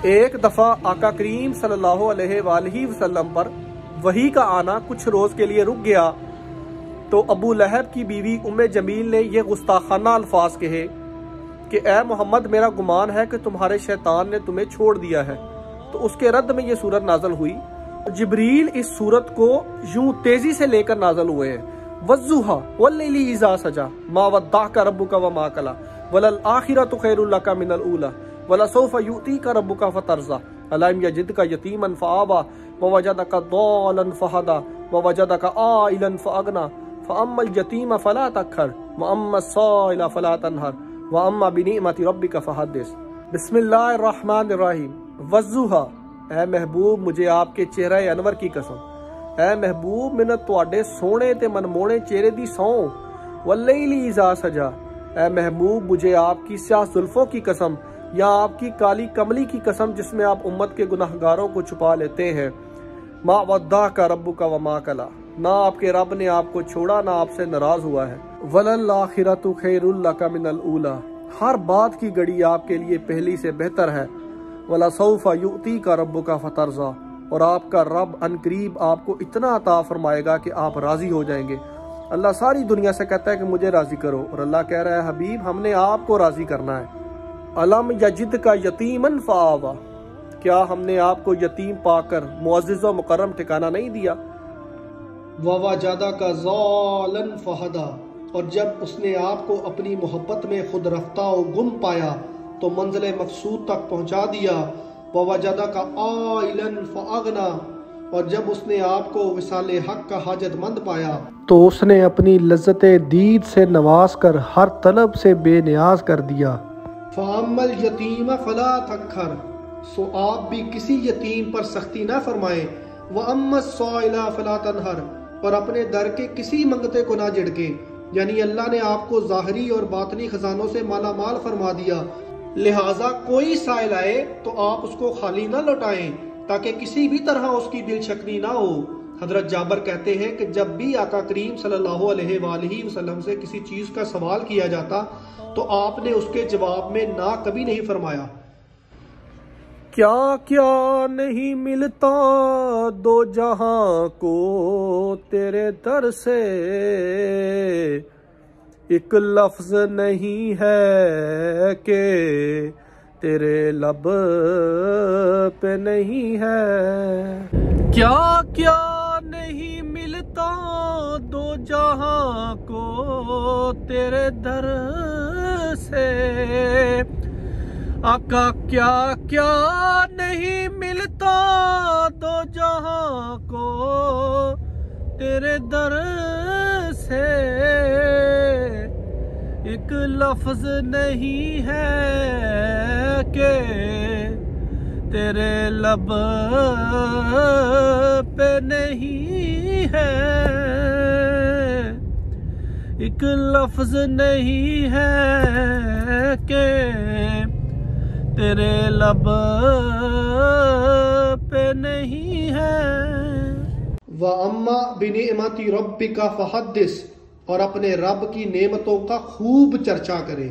ایک دفعہ آقا کریم صلی اللہ علیہ وآلہ وسلم پر وحی کا آنا کچھ روز کے لیے رک گیا تو ابو لہب کی بیوی ام جمیل نے یہ گستاخانہ الفاظ کہے کہ اے محمد میرا گمان ہے کہ تمہارے شیطان نے تمہیں چھوڑ دیا ہے۔ تو اس کے رد میں یہ سورت نازل ہوئی۔ جبریل اس سورت کو یوں تیزی سے لے کر نازل ہوئے ہیں۔ والضحیٰ واللیل اذا سجی ما ودعک ربک وما قلی وللآخرۃ خیر لک من الاولی ولسوف یؤتیک ربک فترضی الم یجدک یتیما فآوی ووجدک ضالا فہدی ووجدک عائلا فاغنی فاما الیتیم فلا تقہر واما السائل فلا تنہر واما بنعمت ربک فحدث۔ بسم اللہ الرحمن الرحیم۔ والضحیٰ، اے محبوب مجھے آپ کے چہرہ انور کی قسم، اے محبوب میں تواڈے سونے تے منمونے چہرے دی سوں، واللیل اذا سجا، اے محبوب مجھے آپ کی سیاہ زلفوں کی قسم یا آپ کی کالی کملی کی قسم جس میں آپ امت کے گناہگاروں کو چھپا لیتے ہیں۔ ما ودعک ربک وما قلی، نہ آپ کے رب نے آپ کو چھوڑا نہ آپ سے ناراض ہوا ہے۔ وللآخرۃ خیر لک من الاولی، ہر بات کی گھڑی آپ کے لیے پہلی سے بہتر ہے۔ وَلَسَوْفَ يُؤْتِيكَ رَبُّكَ فَتَرْضَىٰ، اور آپ کا رب عنقریب آپ کو اتنا عطا فرمائے گا کہ آپ راضی ہو جائیں گے۔ اللہ ساری دنیا سے کہتا ہے کہ مجھے راضی کرو، اور اللہ کہہ رہا ہے حبیب ہم نے آپ کو راضی کرنا ہے۔ أَلَمْ يَجِدْكَ يَتِيمًا فَآوَىٰ، کیا ہم نے آپ کو یتیم پا کر معزز و مکرم ٹھکانہ نہیں دیا؟ وَوَجَدَكَ ضَالًا فَهَدَىٰ، اور جب اس نے آپ کو اپنی محبت میں خود رفتہ و گم پایا تو منزل مقصود تک پہنچا دیا۔ وَوَجَدَكَ عَائِلًا فَأَغْنَىٰ، اور جب اس نے آپ کو وصال حق کا حاجت مند پایا تو اس نے اپنی لذت دید سے نواز کر ہر طلب سے بے نیاز کر دیا۔ فَأَمَّا الْيَتِيمَ فَلَا تَقْهَرْ، سو آپ بھی کسی یتیم پر سختی نہ فرمائیں۔ وَأَمَّا السَّائِلَ فَلَا تَنْهَرْ، اور اپنے در کے کسی منگتے کو نہ جھڑکیں، یعنی اللہ نے آپ کو ظاہری اور باطنی خزانوں سے مالا مال فرما دیا، لہٰذا کوئی سائل آئے تو آپ اس کو خالی نہ لوٹائیں تاکہ کسی بھی طرح اس کی دل شکنی نہ ہو۔ حضرت جابر کہتے ہیں کہ جب بھی آقا کریم صلی اللہ علیہ وآلہ وسلم سے کسی چیز کا سوال کیا جاتا تو آپ نے اس کے جواب میں نہ کبھی نہیں فرمایا۔ کیا کیا نہیں ملتا دو جہاں کو تیرے در سے، ایک لفظ نہیں ہے کہ تیرے لب پہ نہیں ہے۔ کیا کیا نہیں ملتا دو جہاں کو تیرے در سے، آقا کیا کیا نہیں ملتا دو جہاں کو تیرے در سے، ایک لفظ نہیں ہے کہ تیرے لب پہ نہیں ہے، ایک لفظ نہیں ہے کہ تیرے لب پہ نہیں ہے۔ وَأَمَّا بِنِعْمَةِ رَبِّكَ فَحَدِّثْ، اور اپنے رب کی نعمتوں کا خوب چرچا کرے۔